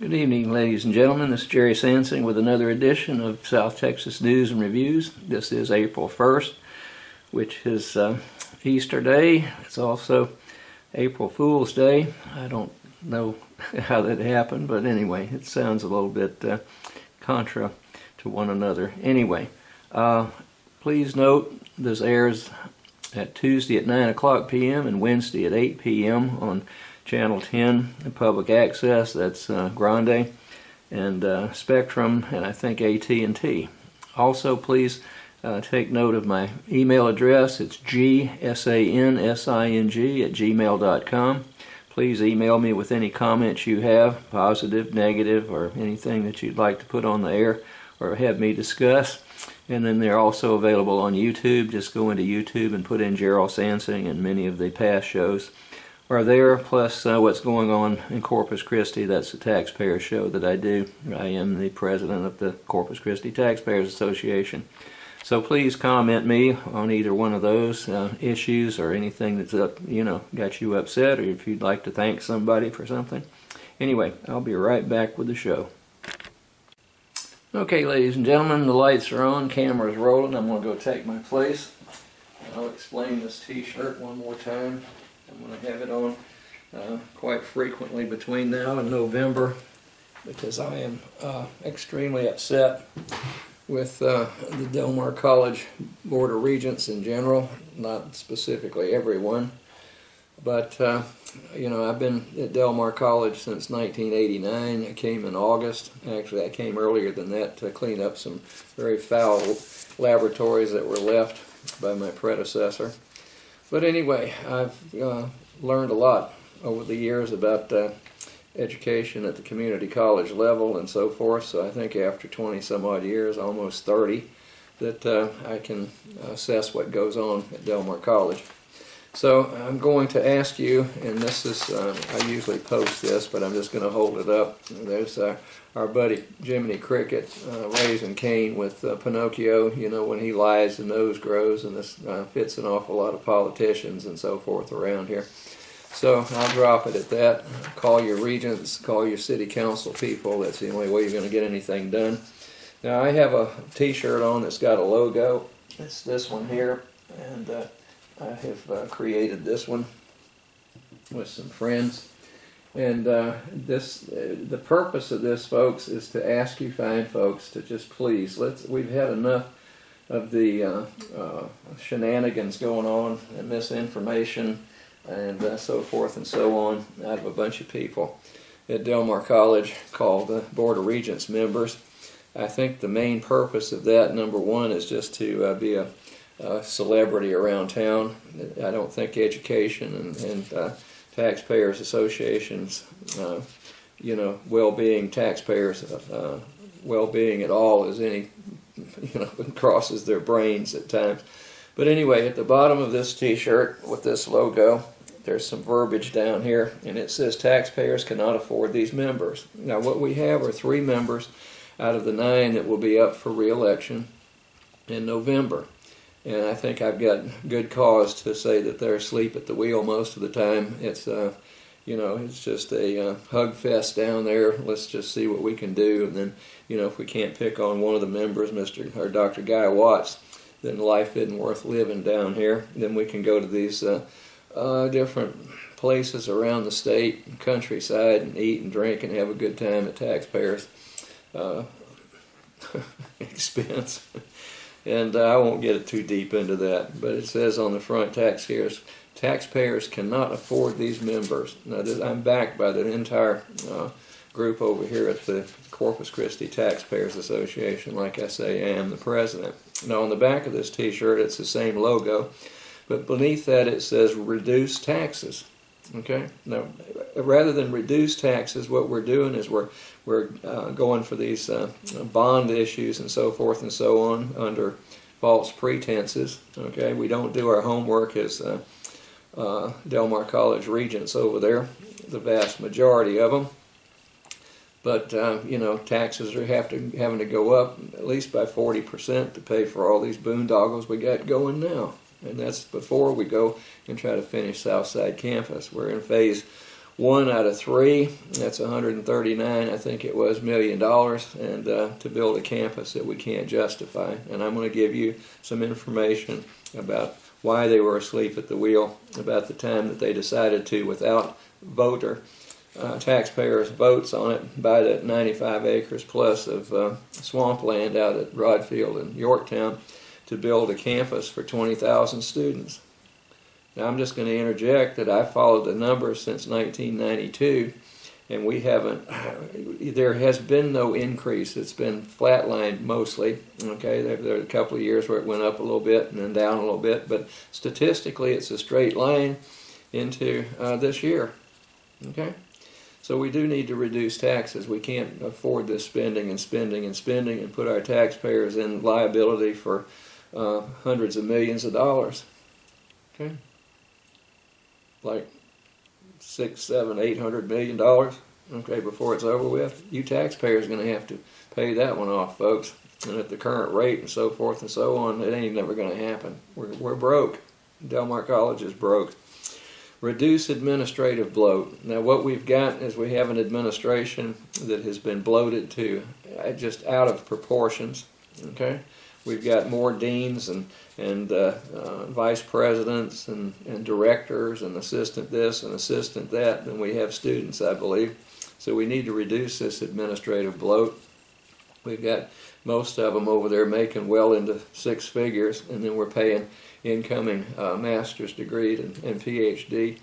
Good evening, ladies and gentlemen. This is Jerry Sansing with another edition of South Texas News and Reviews. This is April 1st, which is Easter Day. It's also April Fool's Day. I don't know how that happened, but anyway, it sounds a little bit contra to one another. Anyway, please note this airs at Tuesday at 9 o'clock p.m. and Wednesday at 8 p.m. on Channel 10 public access. That's Grande and Spectrum, and I think AT&T. Also, please take note of my email address. It's gsansing@gmail.com. Please email me with any comments you have, positive, negative, or anything that you'd like to put on the air or have me discuss. And then they're also available on YouTube. Just go into YouTube and put in Gerald Sansing, and many of the past shows are there, plus what's going on in Corpus Christi. That's the taxpayer show that I do. I am the president of the Corpus Christi Taxpayers Association. So please comment me on either one of those issues or anything that's got you upset, or if you'd like to thank somebody for something. Anyway, I'll be right back with the show. Okay, ladies and gentlemen, the lights are on, camera's rolling. I'm going to go take my place. I'll explain this t-shirt one more time. I'm going to have it on quite frequently between now and November, because I am extremely upset with the Del Mar College Board of Regents in general, not specifically everyone. But, I've been at Del Mar College since 1989. I came in August. Actually, I came earlier than that to clean up some very foul laboratories that were left by my predecessor. But anyway, I've learned a lot over the years about education at the community college level and so forth. So I think after 20 some odd years, almost 30, that I can assess what goes on at Del Mar College. So I'm going to ask you, and this is, I usually post this, but I'm just going to hold it up. There's our buddy Jiminy Cricket raising Cain with Pinocchio. When he lies, the nose grows, and this fits an awful lot of politicians and so forth around here. So I'll drop it at that. Call your regents, call your city council people. That's the only way you're going to get anything done. Now, I have a t-shirt on that's got a logo. It's this one here, and I have created this one with some friends. And the purpose of this, folks, is to ask you fine folks to just please, we've had enough of the shenanigans going on and misinformation and so forth and so on out of a bunch of people at Del Mar College called the Board of Regents members. I think the main purpose of that, number one, is just to be a celebrity around town. I don't think education and taxpayers associations, well-being, taxpayers' well-being at all is any, crosses their brains at times. But anyway, at the bottom of this t-shirt with this logo, there's some verbiage down here, and it says taxpayers cannot afford these members. Now, what we have are 3 members out of the 9 that will be up for re-election in November. And I think I've got good cause to say that they're asleep at the wheel most of the time. It's, it's just a hug fest down there. Let's just see what we can do. And then, if we can't pick on one of the members, Dr. Guy Watts, then life isn't worth living down here. Then we can go to these different places around the state and countryside and eat and drink and have a good time at taxpayers' expense. And I won't get it too deep into that, but it says on the front, taxpayers cannot afford these members. Now, I'm backed by the entire group over here at the Corpus Christi Taxpayers Association. Like I say, I am the president. Now, on the back of this t-shirt, it's the same logo, but beneath that it says reduce taxes. Okay? Now, rather than reduce taxes, what we're doing is we're going for these bond issues and so forth and so on under false pretenses. Okay? We don't do our homework as Del Mar College regents over there, the vast majority of them. But, taxes are having to go up at least by 40% to pay for all these boondoggles we got going now. And that's before we go and try to finish Southside Campus. We're in phase 1 out of 3, that's 139, I think it was, $1 million, and to build a campus that we can't justify. And I'm going to give you some information about why they were asleep at the wheel, about the time that they decided to, without taxpayers' votes on it, buy that 95 acres plus of swampland out at Broadfield and Yorktown to build a campus for 20,000 students. Now I'm just going to interject that I've followed the numbers since 1992, and we haven't, there has been no increase. It's been flatlined mostly. Okay, there are a couple of years where it went up a little bit and then down a little bit, but statistically it's a straight line into this year. Okay, so we do need to reduce taxes. We can't afford this spending and spending and spending and put our taxpayers in liability for hundreds of millions of dollars. Okay, like $600, $700, $800 million. Okay, before it's over with, you taxpayers are going to have to pay that one off, folks. And at the current rate and so forth and so on, it ain't never going to happen. We're broke. Del Mar College is broke. Reduce administrative bloat. Now what we've got is we have an administration that has been bloated to just out of proportions. Okay, we've got more deans and vice presidents and directors and assistant this and assistant that than we have students, I believe. So we need to reduce this administrative bloat. We've got most of them over there making well into 6 figures, and then we're paying incoming master's degree and PhD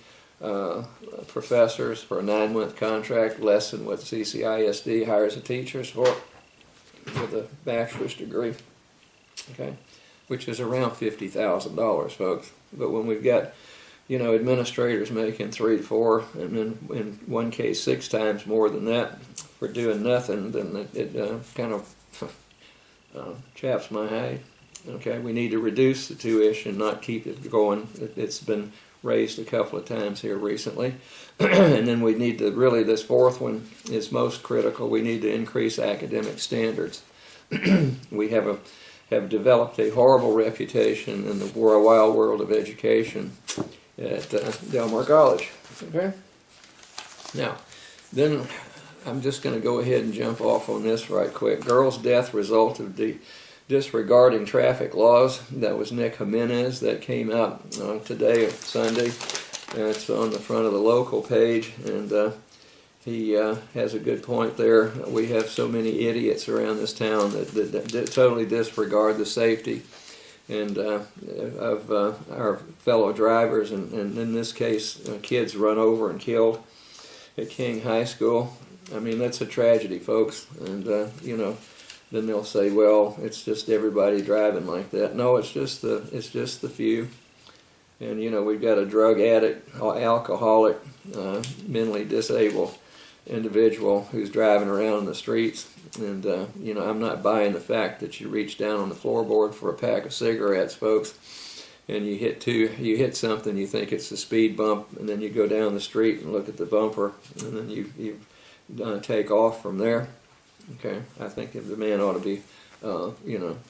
professors for a 9-month contract, less than what CCISD hires the teachers for with a bachelor's degree. Okay, which is around $50,000, folks. But when we've got, administrators making 3 to 4, and then in one case 6 times more than that for doing nothing, then it kind of chaps my hide. Okay, we need to reduce the tuition, not keep it going. It's been raised a couple of times here recently. And then we need to really, this 4th one is most critical. We need to increase academic standards. We have developed a horrible reputation in the wild world of education at Del Mar College. Okay? Now, then I'm just going to go ahead and jump off on this right quick. Girl's death result of disregarding traffic laws. That was Nick Jimenez. That came out today, Sunday. It's on the front of the local page, and he has a good point there. We have so many idiots around this town that totally disregard the safety and of our fellow drivers, and in this case, kids run over and killed at King High School. I mean, that's a tragedy, folks. And then they'll say, well, it's just everybody driving like that. No, it's just the few. And we've got a drug addict, alcoholic, mentally disabled individual who's driving around in the streets. And I'm not buying the fact that you reach down on the floorboard for a pack of cigarettes, folks, and you hit something, you think it's a speed bump, and then you go down the street and look at the bumper, and then you take off from there. Okay, I think the man ought to be,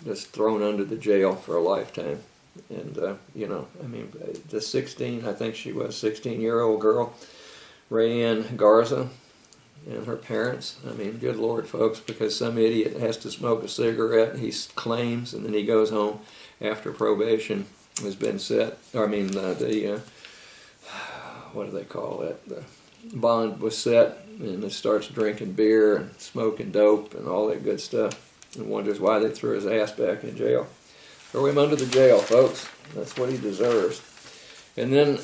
just thrown under the jail for a lifetime. And the 16-year-old girl, Rayanne Garza, and her parents. I mean, good Lord, folks, because some idiot has to smoke a cigarette, he claims, and then he goes home after probation has been set. What do they call it? The bond was set, and he starts drinking beer and smoking dope and all that good stuff, and wonders why they threw his ass back in jail. Throw him under the jail, folks. That's what he deserves. And then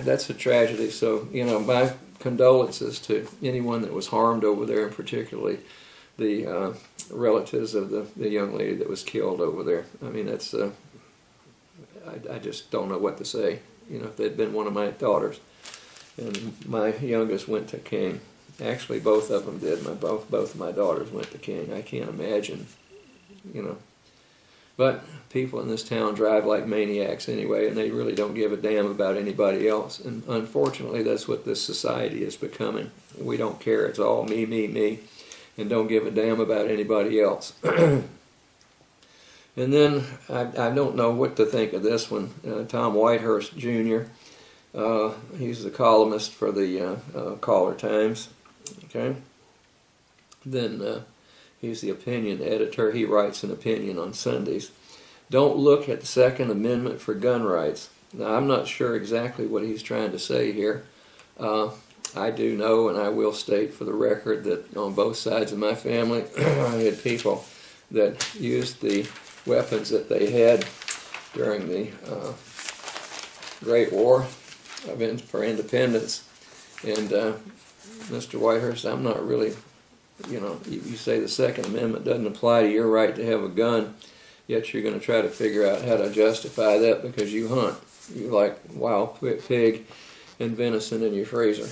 that's a tragedy. So, my condolences to anyone that was harmed over there, and particularly the relatives of the young lady that was killed over there. I mean, that's I just don't know what to say. If they'd been one of my daughters, and my youngest went to King. Actually, both of them did. Both of my daughters went to King. I can't imagine, But people in this town drive like maniacs anyway, and they really don't give a damn about anybody else. And unfortunately, that's what this society is becoming. We don't care. It's all me, me, me, and don't give a damn about anybody else. And then I don't know what to think of this one. Tom Whitehurst Jr. He's the columnist for the Caller Times. Okay. Then he's the opinion editor. He writes an opinion on Sundays. Don't look at the Second Amendment for gun rights. Now, I'm not sure exactly what he's trying to say here. I do know, and I will state for the record, that on both sides of my family, I had people that used the weapons that they had during the Great War for independence. And Mr. Whitehurst, I'm not really, you say the Second Amendment doesn't apply to your right to have a gun, yet you're going to try to figure out how to justify that because you hunt. You like wild pig and venison in your freezer.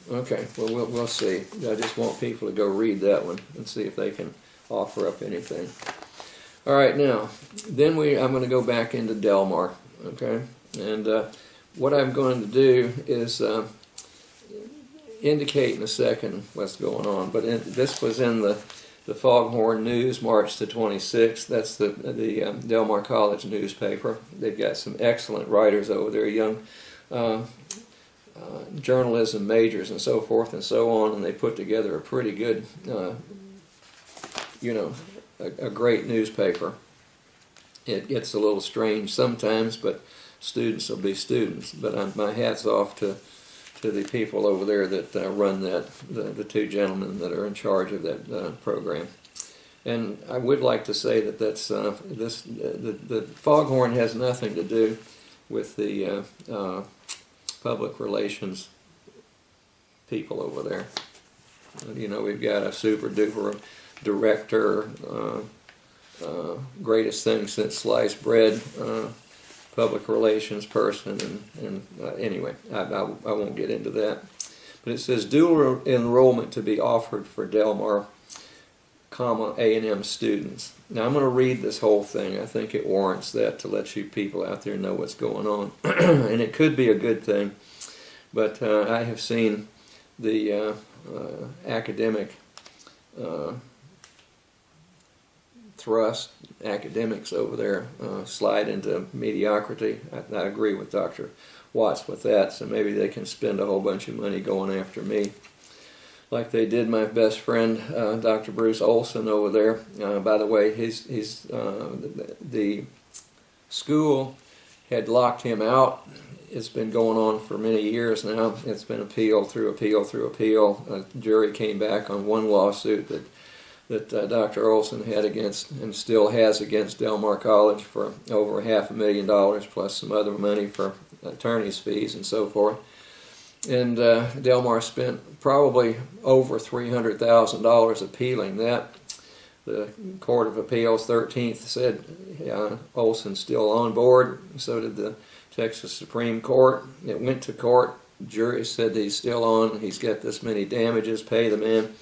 Okay, well, we'll see. I just want people to go read that one and see if they can offer up anything. All right, now, then I'm going to go back into Delmar, okay? And what I'm going to do is indicate in a second what's going on. But this was in the Foghorn News, March the 26th. That's the Delmar College newspaper. They've got some excellent writers over there, young journalism majors and so forth and so on, and they put together a pretty good, a great newspaper. It gets a little strange sometimes, but students will be students. But my hat's off to the people over there that run that, the two gentlemen that are in charge of that program. And I would like to say that that's the Foghorn has nothing to do with the public relations people over there. We've got a super duper director, greatest thing since sliced bread, public relations person, and anyway, I won't get into that. But it says dual enrollment to be offered for Delmar, A&M students. Now I'm going to read this whole thing. I think it warrants that to let you people out there know what's going on. And it could be a good thing, but I have seen the academic thrust, academics over there slide into mediocrity. I agree with Dr. Watts with that, so maybe they can spend a whole bunch of money going after me, like they did my best friend, Dr. Bruce Olson over there. By the way, the school had locked him out. It's been going on for many years now. It's been appeal through appeal through appeal. A jury came back on one lawsuit that Dr. Olson had against, and still has against, Delmar College for over $500,000 plus some other money for attorney's fees and so forth. And Delmar spent probably over $300,000 appealing that. The Court of Appeals 13th said Olson's still on board. So did the Texas Supreme Court. It went to court. The jury said he's still on. He's got this many damages. Pay the man.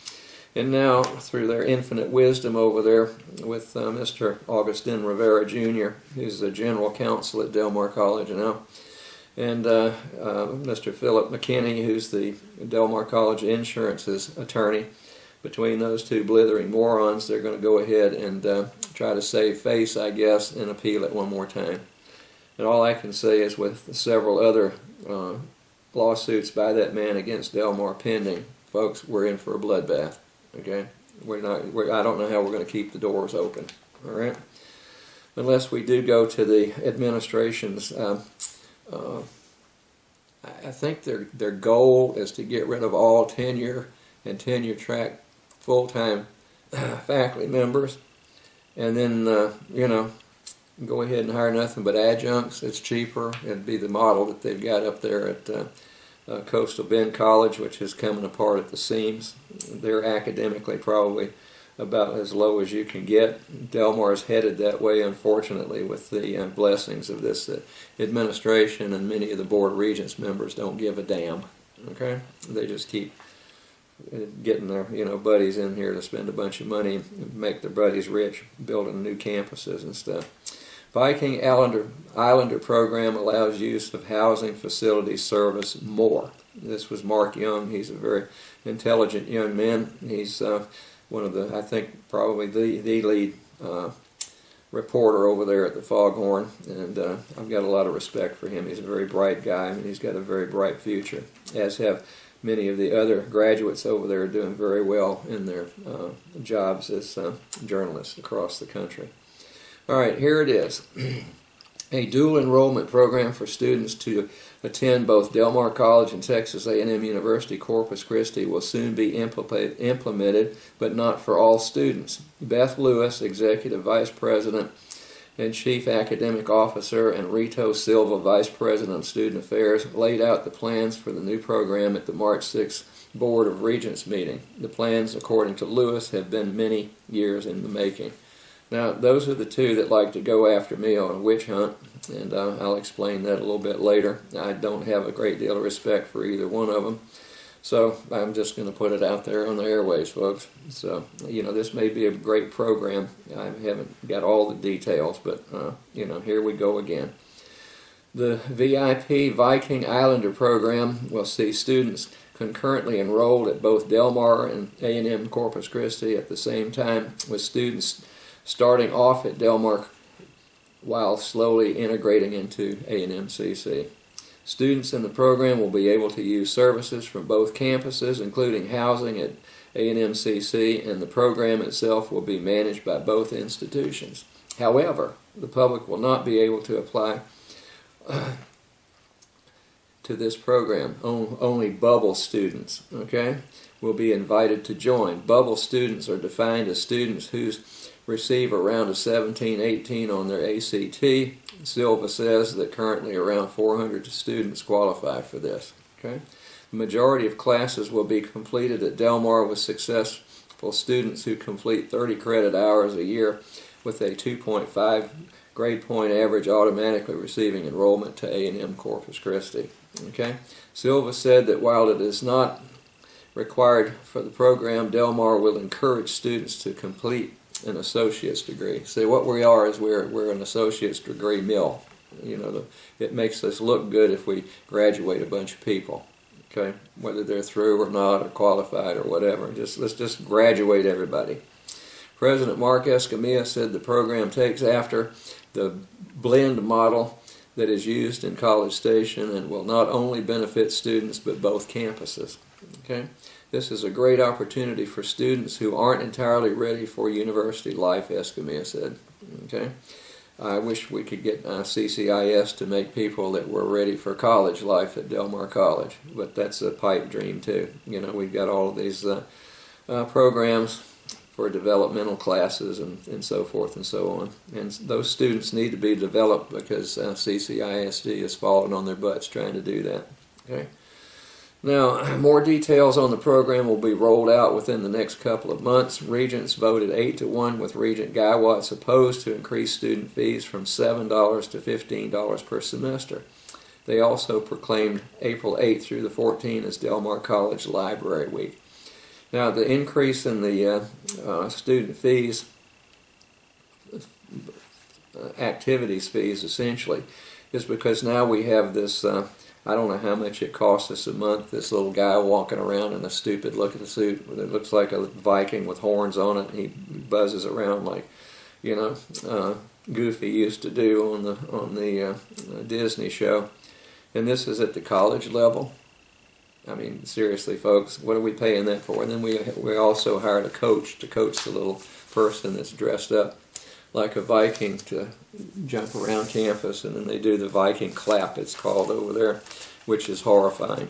And now, through their infinite wisdom over there with Mr. Augustin Rivera Jr., who's the general counsel at Delmar College now, and Mr. Philip McKinney, who's the Delmar College insurance's attorney, between those two blithering morons, they're going to go ahead and try to save face, I guess, and appeal it one more time. And all I can say is, with several other lawsuits by that man against Delmar pending, folks, we're in for a bloodbath. Okay, I don't know how we're going to keep the doors open. All right, unless we do go to the administration's. I think their goal is to get rid of all tenure and tenure track full-time faculty members, and then go ahead and hire nothing but adjuncts. It's cheaper. It'd be the model that they've got up there at Coastal Bend College, which is coming apart at the seams. They're academically probably about as low as you can get. Delmar is headed that way, unfortunately, with the blessings of this administration, and many of the Board of Regents members don't give a damn. Okay, they just keep getting their buddies in here to spend a bunch of money, make their buddies rich, building new campuses and stuff. Viking Islander program allows use of housing facility service more. This was Mark Young. He's a very intelligent young man. He's one of the, I think, probably the lead reporter over there at the Foghorn, and I've got a lot of respect for him. He's a very bright guy, and he's got a very bright future, as have many of the other graduates over there doing very well in their jobs as journalists across the country. All right, here it is. A dual enrollment program for students to attend both Del Mar College and Texas A&M University Corpus Christi will soon be implemented, but not for all students. Beth Lewis, Executive Vice President and Chief Academic Officer, and Rito Silva, Vice President of Student Affairs, laid out the plans for the new program at the March 6th Board of Regents meeting. The plans, according to Lewis, have been many years in the making. Now, those are the two that like to go after me on a witch hunt, and I'll explain that a little bit later. I don't have a great deal of respect for either one of them, so I'm just going to put it out there on the airways, folks. So, this may be a great program. I haven't got all the details, but, here we go again. The VIP Viking Islander program will see students concurrently enrolled at both Del Mar and A&M Corpus Christi at the same time, with students starting off at Del Mar while slowly integrating into A&M-CC. Students in the program will be able to use services from both campuses, including housing at A&M-CC, and the program itself will be managed by both institutions. However, the public will not be able to apply to this program. Only Bubble students, will be invited to join. Bubble students are defined as students who receive around a 17-18 on their ACT. Silva says that currently around 400 students qualify for this. The majority of classes will be completed at Del Mar with successful students who complete 30 credit hours a year with a 2.5 grade point average automatically receiving enrollment to A&M Corpus Christi. Silva said that while it is not required for the program, Del Mar will encourage students to complete an associate's degree. See, what we are is we're an associate's degree mill. It makes us look good if we graduate a bunch of people. Whether they're through or not, or qualified or whatever. Let's just graduate everybody. President Mark Escamilla said the program takes after the blend model that is used in College Station and will not only benefit students but both campuses. This is a great opportunity for students who aren't entirely ready for university life, Escamilla said. I wish we could get CCIS to make people that were ready for college life at Del Mar College, but that's a pipe dream too. We've got all of these programs for developmental classes and so forth and so on. And those students need to be developed because CCISD has fallen on their butts trying to do that. Now, more details on the program will be rolled out within the next couple of months. Regents voted 8-1 with Regent Guy Watts opposed to increase student fees from $7 to $15 per semester. They also proclaimed April 8th through the 14th as Del Mar College Library Week. Now, the increase in the student fees, activities fees essentially, is because now we have this I don't know how much it costs us a month, this little guy walking around in a stupid looking suit that looks like a Viking with horns on it, and he buzzes around like, Goofy used to do on the Disney show. And this is at the college level. I mean, seriously, folks, what are we paying that for? And then we also hired a coach to coach the little person that's dressed up like a Viking to jump around campus, and then they do the Viking clap, it's called over there, which is horrifying.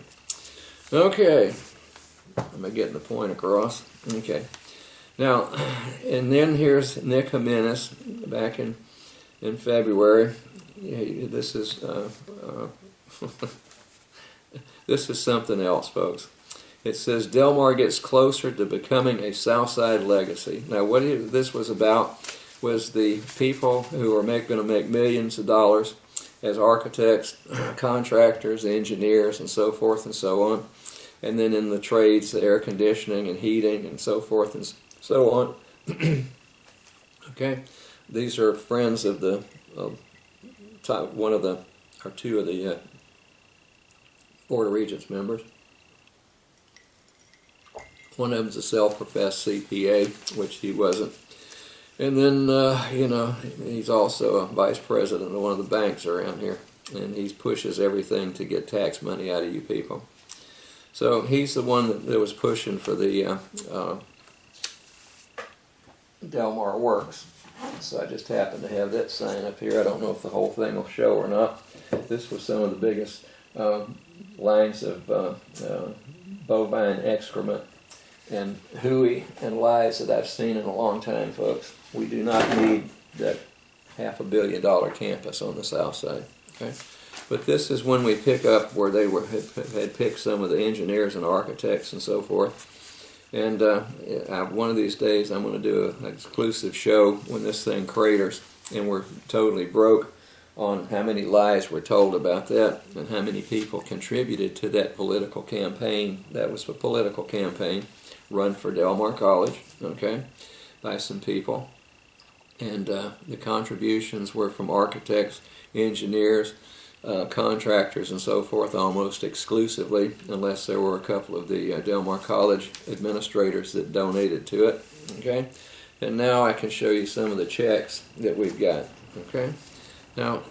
Okay, am I getting the point across? Okay. Now, and then here's Nick Jimenez back in February. This is this is something else, folks. It says Del Mar gets closer to becoming a Southside legacy. Now, what this was about was the people who are going to make millions of dollars as architects, contractors, engineers, and so forth and so on. And then in the trades, the air conditioning and heating and so forth and so on. These are friends of the two of the Board of Regents members. One of them's a self-professed CPA, which he wasn't. And then, you know, he's also a vice president of one of the banks around here, and he pushes everything to get tax money out of you people. So he's the one that was pushing for the Delmar Works. So I just happen to have that sign up here. I don't know if the whole thing will show or not. This was some of the biggest lines of bovine excrement and hooey and lies that I've seen in a long time, folks. We do not need that $500 million campus on the south side. Okay? But this is when we pick up where they had picked some of the engineers and architects and so forth. And one of these days I'm going to do an exclusive show when this thing craters and we're totally broke on how many lies were told about that and how many people contributed to that political campaign. That was a political campaign run for Delmar College, okay, by some people. And the contributions were from architects, engineers, contractors and so forth almost exclusively, unless there were a couple of the Delmar College administrators that donated to it. Okay, and now I can show you some of the checks that we've got. Okay, now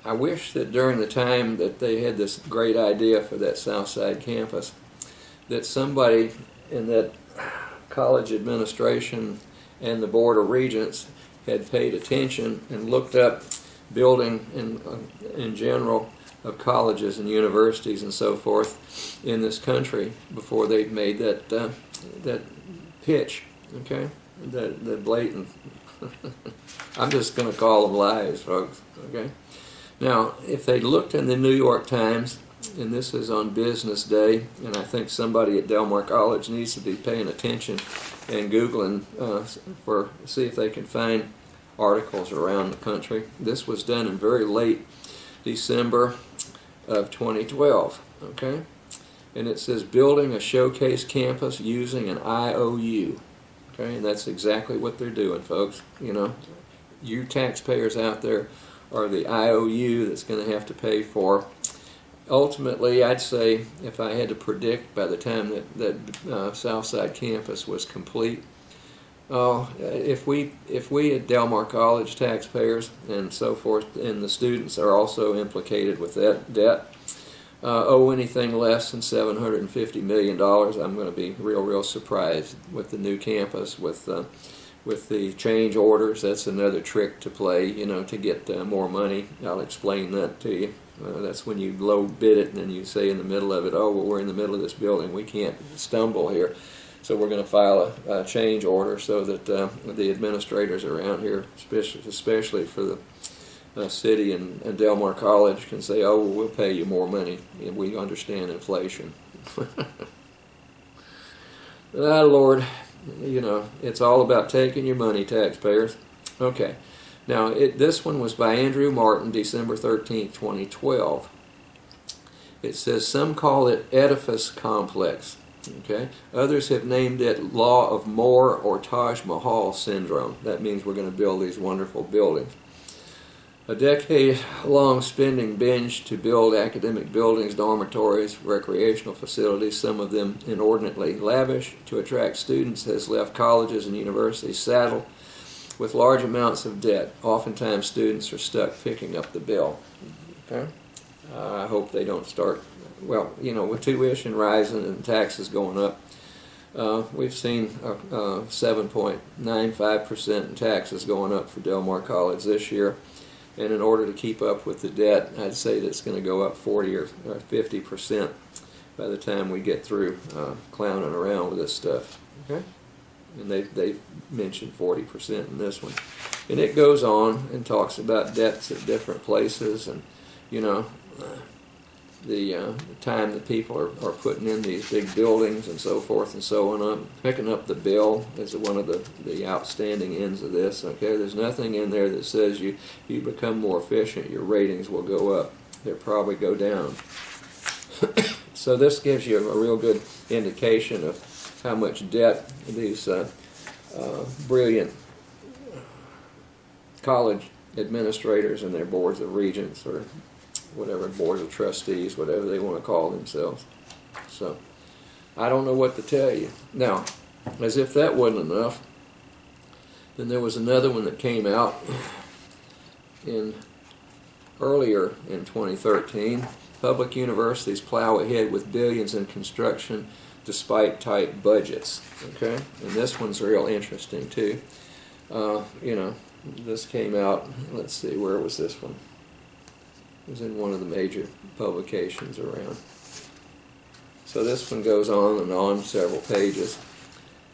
I wish that during the time that they had this great idea for that Southside campus, that somebody in that college administration and the Board of Regents had paid attention and looked up building in general of colleges and universities and so forth in this country before they made that that pitch, okay, that blatant. I'm just going to call them lies, folks. Okay. Now, if they looked in the New York Times, and this is on business day, and I think somebody at Delmar College needs to be paying attention and Googling see if they can find articles around the country. This was done in very late December of 2012, okay? And it says building a showcase campus using an IOU, okay? And that's exactly what they're doing, folks. You know, you taxpayers out there are the IOU that's going to have to pay for. Ultimately, I'd say if I had to predict by the time that Southside campus was complete, if we at Delmar College taxpayers and so forth, and the students are also implicated with that debt, owe anything less than $750 million, I'm going to be real surprised with the new campus, with the change orders. That's another trick to play, you know, to get more money. I'll explain that to you. That's when you low bid it and then you say in the middle of it, oh, well, we're in the middle of this building, we can't stumble here. So we're going to file a change order so that the administrators around here, especially for the city and Delmar College, can say, oh, well, we'll pay you more money. And we understand inflation. Ah, Lord, you know, it's all about taking your money, taxpayers. Okay. Now, this one was by Andrew Martin, December 13th, 2012. It says, some call it edifice complex. Okay. Others have named it Law of Moore or Taj Mahal syndrome. That means we're going to build these wonderful buildings. A decade-long spending binge to build academic buildings, dormitories, recreational facilities, some of them inordinately lavish, to attract students has left colleges and universities saddled with large amounts of debt. Oftentimes students are stuck picking up the bill. Okay? I hope they don't start. Well, you know, with tuition rising and taxes going up, we've seen 7.95% in taxes going up for Delmar College this year. And in order to keep up with the debt, I'd say that's going to go up 40 or 50% by the time we get through clowning around with this stuff. Okay? And they mentioned 40% in this one. And it goes on and talks about debts at different places and, you know, the time that people are putting in these big buildings and so forth and so on. Picking up the bill is one of the outstanding ends of this. Okay, there's nothing in there that says you become more efficient, your ratings will go up. They'll probably go down. So this gives you a real good indication of how much debt these brilliant college administrators and their boards of regents or whatever, boards of trustees, whatever they want to call themselves. So, I don't know what to tell you. Now, as if that wasn't enough, Then there was another one that came out earlier in 2013. Public universities plow ahead with billions in construction despite tight budgets. Okay, and this one's real interesting too. This came out. Let's see, where was this one? It was in one of the major publications around. So this one goes on and on, several pages,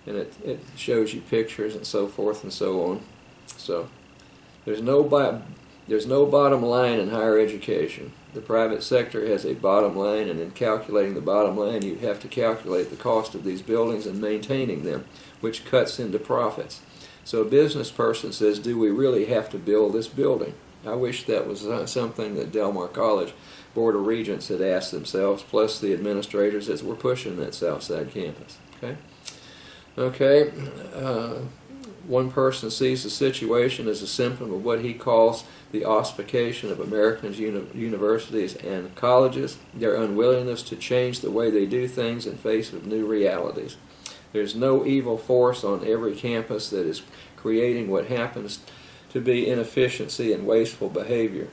and it shows you pictures and so forth and so on. So there's no bottom line in higher education. The private sector has a bottom line, and in calculating the bottom line, you have to calculate the cost of these buildings and maintaining them, which cuts into profits. So a business person says, do we really have to build this building? I wish that was something that Del Mar College Board of Regents had asked themselves, plus the administrators as we're pushing that Southside campus. Okay. One person sees the situation as a symptom of what he calls the ossification of American universities and colleges, their unwillingness to change the way they do things in face of new realities. There's no evil force on every campus that is creating what happens to be inefficiency and wasteful behavior.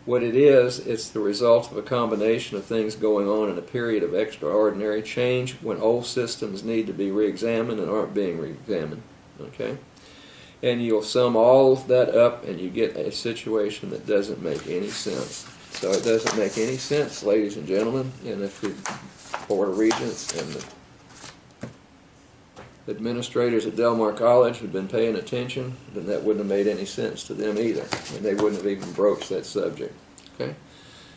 What it is, it's the result of a combination of things going on in a period of extraordinary change when old systems need to be re-examined and aren't being re-examined. Okay? And you'll sum all of that up and you get a situation that doesn't make any sense. So it doesn't make any sense, ladies and gentlemen, and if the Board of Regents and the administrators at Del Mar College had been paying attention, then that wouldn't have made any sense to them either, and they wouldn't have even broached that subject. Okay,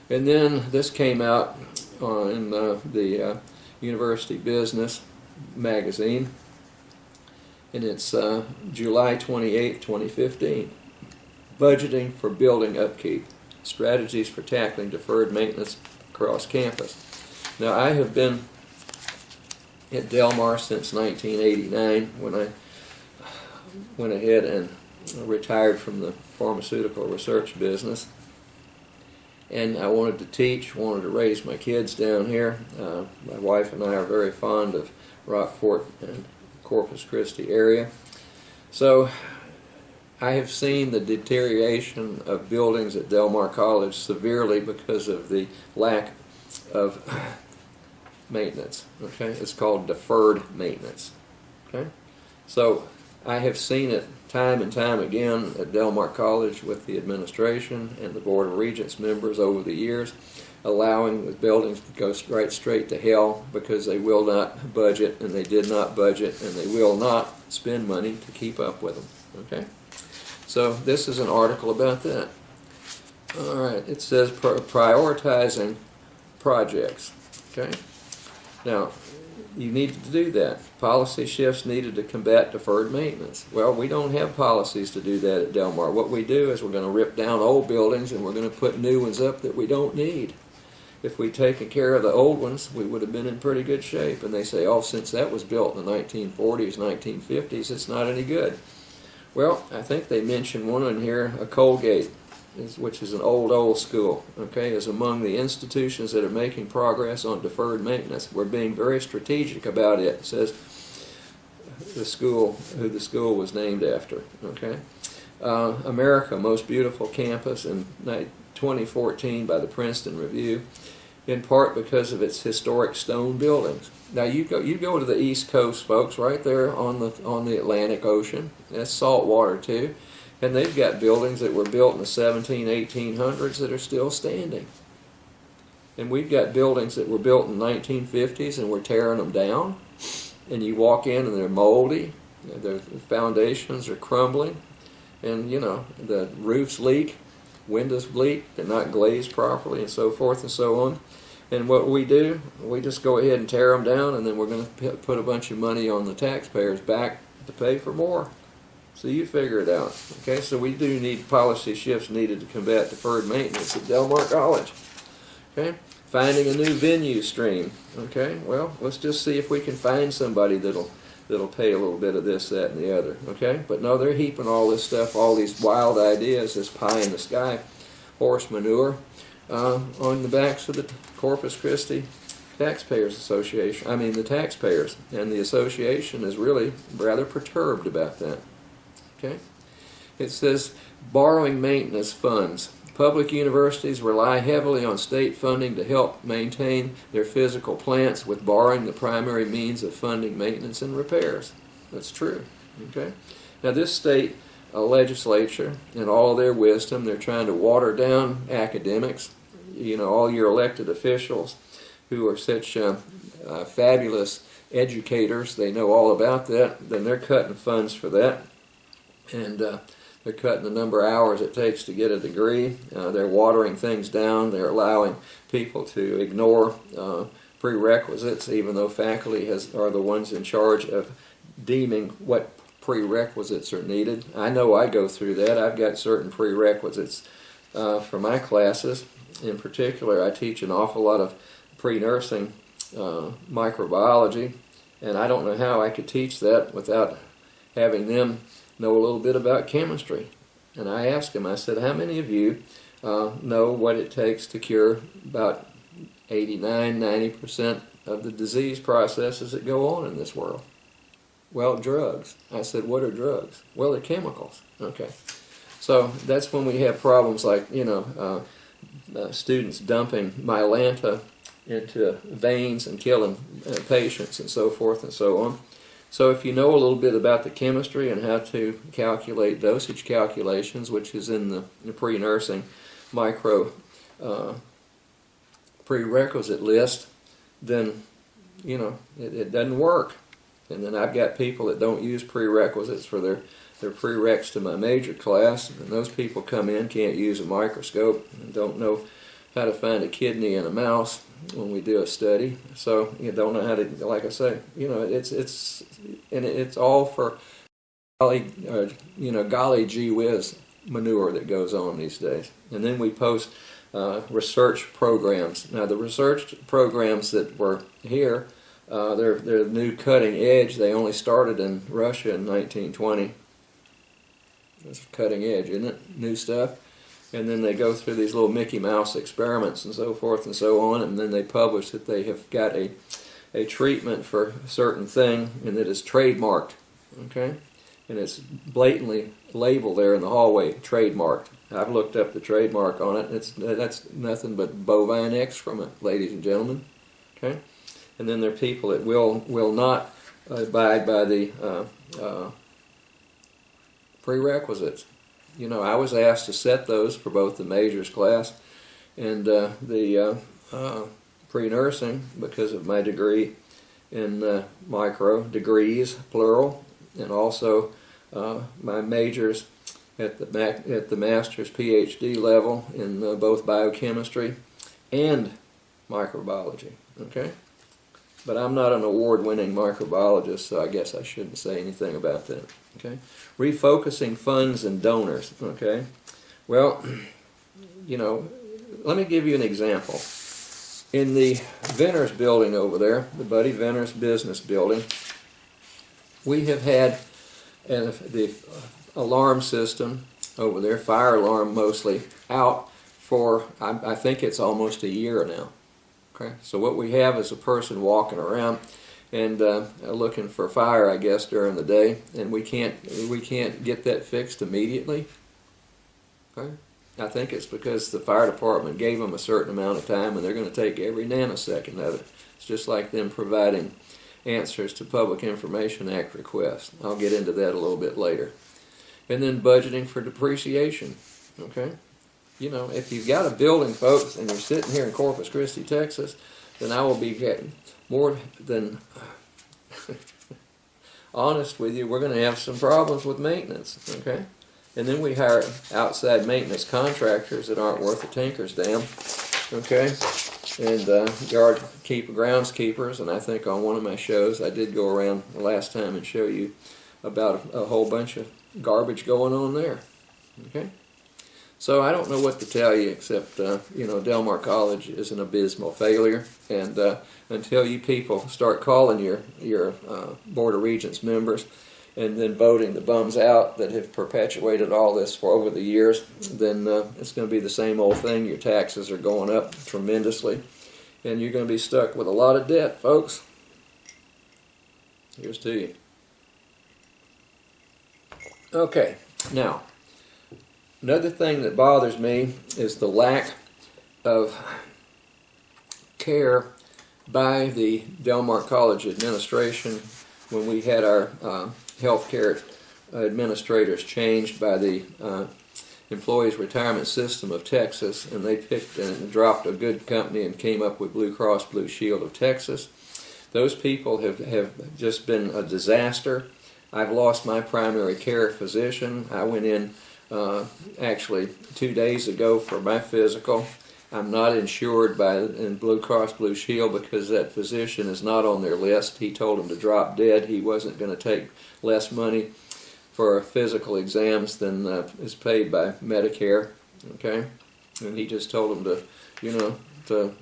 and then this came out in the University Business magazine, and it's July 28, 2015. Budgeting for building upkeep, strategies for tackling deferred maintenance across campus. Now, I have been at Del Mar since 1989, when I went ahead and retired from the pharmaceutical research business, and I wanted to teach, wanted to raise my kids down here. My wife and I are very fond of Rockport and Corpus Christi area, so I have seen the deterioration of buildings at Del Mar College severely because of the lack of maintenance. Okay, it's called deferred maintenance. Okay, so I have seen it time and time again at Del Mar College with the administration and the Board of Regents members over the years, allowing the buildings to go right straight to hell because they will not budget, and they did not budget, and they will not spend money to keep up with them. Okay, so this is an article about that. All right, it says prioritizing projects. Okay. Now, you need to do that. Policy shifts needed to combat deferred maintenance. Well, we don't have policies to do that at Del Mar. What we do is we're going to rip down old buildings and we're going to put new ones up that we don't need. If we'd taken care of the old ones, we would have been in pretty good shape. And they say, oh, since that was built in the 1940s, 1950s, it's not any good. Well, I think they mentioned one in here, a Colgate, which is an old school, okay, is among the institutions that are making progress on deferred maintenance. We're being very strategic about it. It says the school, who the school was named after, okay. America, most beautiful campus in 2014 by the Princeton Review, in part because of its historic stone buildings. Now you go to the East Coast, folks, right there on the Atlantic Ocean. That's salt water too. And they've got buildings that were built in the 1800s that are still standing. And we've got buildings that were built in the 1950s and we're tearing them down. And you walk in and they're moldy, the foundations are crumbling, and the roofs leak, windows leak, they're not glazed properly, and so forth and so on. And what we do, we just go ahead and tear them down, and then we're going to put a bunch of money on the taxpayers' back to pay for more. So you figure it out. Okay, so we do need policy shifts needed to combat deferred maintenance at Del Mar College. Okay, finding a new venue stream. Okay, well, let's just see if we can find somebody that'll pay a little bit of this, that, and the other. Okay, but no, they're heaping all this stuff, all these wild ideas, this pie in the sky, horse manure, on the backs of the Corpus Christi Taxpayers Association. I mean, the taxpayers, and the association is really rather perturbed about that. Okay? It says borrowing maintenance funds. Public universities rely heavily on state funding to help maintain their physical plants, with borrowing the primary means of funding maintenance and repairs. That's true. Okay? Now this state legislature, in all their wisdom, they're trying to water down academics, all your elected officials who are such fabulous educators. They know all about that. Then they're cutting funds for that. And they're cutting the number of hours it takes to get a degree. They're watering things down. They're allowing people to ignore prerequisites, even though faculty are the ones in charge of deeming what prerequisites are needed. I know I go through that. I've got certain prerequisites for my classes. In particular, I teach an awful lot of pre-nursing microbiology, and I don't know how I could teach that without having them know a little bit about chemistry. And I asked him, I said, how many of you know what it takes to cure about 89–90% of the disease processes that go on in this world? Well, drugs. I said, what are drugs? Well, they're chemicals. Okay. So that's when we have problems like, students dumping Mylanta into veins and killing patients and so forth and so on. So if you know a little bit about the chemistry and how to calculate dosage calculations, which is in the pre-nursing micro prerequisite list, then, it doesn't work. And then I've got people that don't use prerequisites for their prereqs to my major class, and those people come in, can't use a microscope, and don't know how to find a kidney in a mouse when we do a study. So you don't know how to, like I say, it's all for golly gee whiz manure that goes on these days. And then we post research programs. Now the research programs that were here, they're new cutting edge. They only started in Russia in 1920. That's cutting edge, isn't it? New stuff. And then they go through these little Mickey Mouse experiments and so forth and so on, and then they publish that they have got a treatment for a certain thing, and that is trademarked. Okay? And it's blatantly labeled there in the hallway, trademarked. I've looked up the trademark on it. That's nothing but bovine excrement, ladies and gentlemen. Okay? And then there are people that will not abide by the prerequisites. I was asked to set those for both the majors class and the pre-nursing because of my degree in micro, degrees, plural, and also my majors at the master's PhD level in both biochemistry and microbiology. Okay? But I'm not an award-winning microbiologist, so I guess I shouldn't say anything about that. Okay? Refocusing funds and donors. Okay? Well, let me give you an example. In the Venner's building over there, the Buddy Venner's business building, we have had the alarm system over there, fire alarm mostly, out for, I think it's almost a year now. Okay, so what we have is a person walking around and looking for fire, I guess, during the day, and we can't get that fixed immediately. Okay, I think it's because the fire department gave them a certain amount of time, and they're going to take every nanosecond of it. It's just like them providing answers to Public Information Act requests. I'll get into that a little bit later. And then budgeting for depreciation. Okay. If you've got a building, folks, and you're sitting here in Corpus Christi, Texas, then I will be getting more than honest with you. We're going to have some problems with maintenance, okay? And then we hire outside maintenance contractors that aren't worth a tinker's damn, okay? And groundskeepers, and I think on one of my shows I did go around the last time and show you about a whole bunch of garbage going on there, okay? So I don't know what to tell you except, Del Mar College is an abysmal failure, and until you people start calling your Board of Regents members and then voting the bums out that have perpetuated all this for over the years, then it's going to be the same old thing. Your taxes are going up tremendously, and you're going to be stuck with a lot of debt, folks. Here's to you. Okay, now, another thing that bothers me is the lack of care by the Del Mar College administration when we had our health care administrators changed by the Employees Retirement System of Texas, and they picked and dropped a good company and came up with Blue Cross Blue Shield of Texas. Those people have just been a disaster. I've lost my primary care physician. I went in actually 2 days ago for my physical. I'm not insured in Blue Cross Blue Shield because that physician is not on their list. He told them to drop dead. He wasn't going to take less money for physical exams than is paid by Medicare. Okay, and he just told them to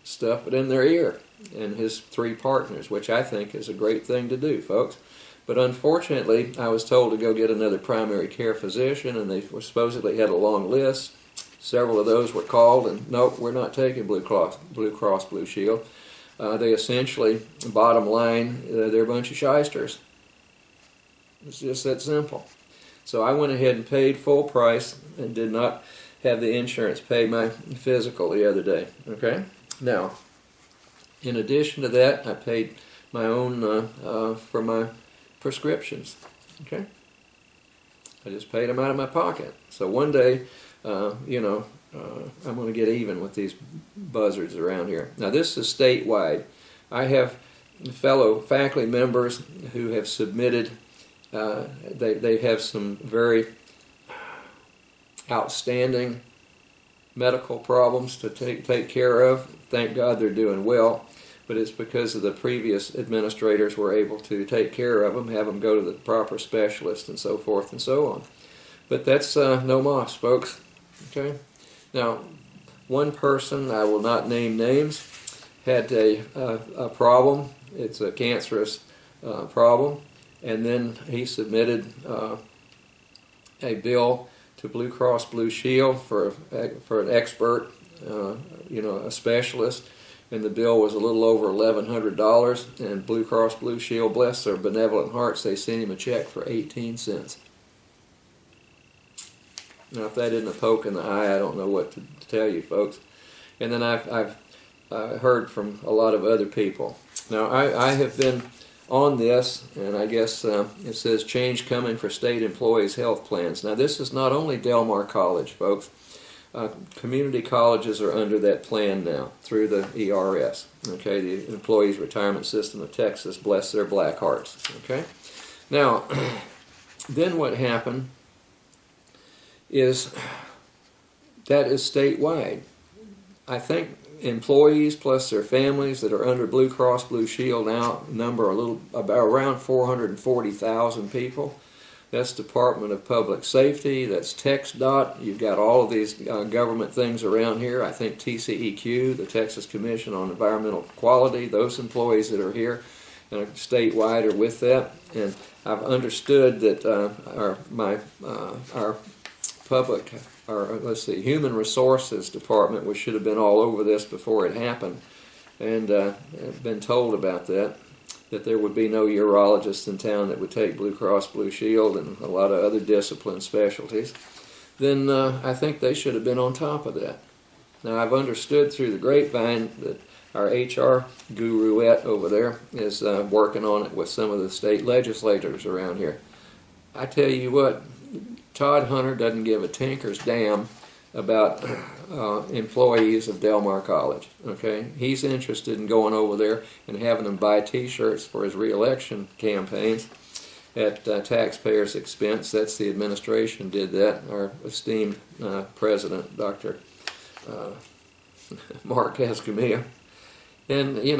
stuff it in their ear, and his 3 partners, which I think is a great thing to do, folks. But unfortunately, I was told to go get another primary care physician, and they supposedly had a long list. Several of those were called, and nope, we're not taking Blue Cross Blue Shield. They essentially, bottom line, they're a bunch of shysters. It's just that simple. So I went ahead and paid full price and did not have the insurance pay my physical the other day. Okay? Now, in addition to that, I paid my own for my prescriptions. Okay? I just paid them out of my pocket. So one day, I'm going to get even with these buzzards around here. Now, this is statewide. I have fellow faculty members who have submitted. They have some very outstanding medical problems to take care of. Thank God they're doing well, but it's because of the previous administrators were able to take care of them, have them go to the proper specialist, and so forth and so on. But that's no moss, folks. Okay. Now, one person, I will not name names, had a problem. It's a cancerous problem. And then he submitted a bill to Blue Cross Blue Shield for an expert, a specialist, and the bill was a little over $1,100. And Blue Cross Blue Shield, bless their benevolent hearts, they sent him a check for 18 cents. Now, if that isn't a poke in the eye, I don't know what to tell you, folks. And then I've heard from a lot of other people. Now, I have been on this, and I guess it says change coming for state employees' health plans. Now, this is not only Del Mar College, folks. Community colleges are under that plan now through the ERS, okay, the Employees Retirement System of Texas, bless their black hearts, okay. Now, then what happened is that is statewide. I think employees plus their families that are under Blue Cross Blue Shield now number around 440,000 people. That's Department of Public Safety, that's TxDOT, you've got all of these government things around here. I think TCEQ, the Texas Commission on Environmental Quality, those employees that are here statewide are with that. And I've understood that our Human Resources Department, which should have been all over this before it happened, and been told about that there would be no urologists in town that would take Blue Cross Blue Shield and a lot of other discipline specialties, then I think they should have been on top of that. Now, I've understood through the grapevine that our HR guruette over there is working on it with some of the state legislators around here. I tell you what, Todd Hunter doesn't give a tinker's damn about employees of Del Mar College. Okay, he's interested in going over there and having them buy T-shirts for his re-election campaigns at taxpayers' expense. That's the administration did that. Our esteemed president, Dr. Mark Escamilla. And, he